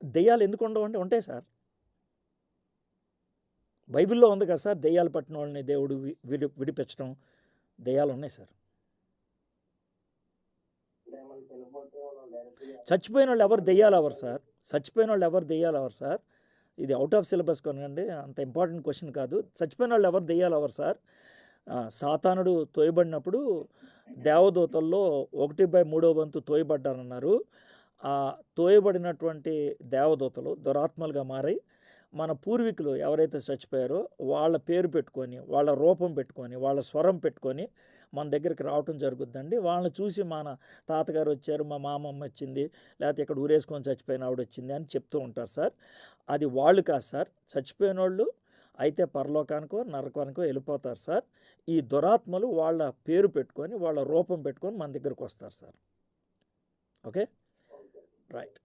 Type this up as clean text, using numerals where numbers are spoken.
దెయ్యాలు ఎందుకు ఉండవంటే ఉంటాయి సార్. బైబిల్లో ఉంది కదా సార్, దెయ్యాలు పట్టిన వాళ్ళని దేవుడు విడిపించడం, దెయ్యాలు ఉన్నాయి సార్. చచ్చిపోయిన వాళ్ళు ఎవరు దెయ్యాలు ఎవరు సార్? చచ్చిపోయిన వాళ్ళు ఎవరు దెయ్యాలు ఎవరు సార్? ఇది అవుట్ ఆఫ్ సిలబస్ కొనండి, అంత ఇంపార్టెంట్ క్వశ్చన్ కాదు. చచ్చిపోయిన వాళ్ళు ఎవరు దెయ్యాలు ఎవరు సార్? సాతానుడు తోయబడినప్పుడు దేవదూతల్లో 1/3 తోయబడ్డారన్నారు. ఆ తోయబడినటువంటి దేవదూతలు దురాత్మలుగా మారి మన పూర్వీకులు ఎవరైతే చచ్చిపోయారో వాళ్ళ పేరు పెట్టుకొని, వాళ్ళ రూపం పెట్టుకొని, వాళ్ళ స్వరం పెట్టుకొని మన దగ్గరికి రావటం జరుగుద్దండి. వాళ్ళని చూసి మన తాతగారు వచ్చారు, మా మామమ్మ వచ్చింది, లేకపోతే ఇక్కడ ఊరేసుకొని చచ్చిపోయిన ఆవిడ వచ్చింది అని చెప్తూ ఉంటారు సార్. అది వాళ్ళు కాదు సార్. చచ్చిపోయిన వాళ్ళు అయితే పరలోకానికో నరకానికో వెళ్ళిపోతారు సార్. ఈ దురాత్మలు వాళ్ళ పేరు పెట్టుకొని, వాళ్ళ రూపం పెట్టుకొని మన దగ్గరకు వస్తారు సార్. Okay, right.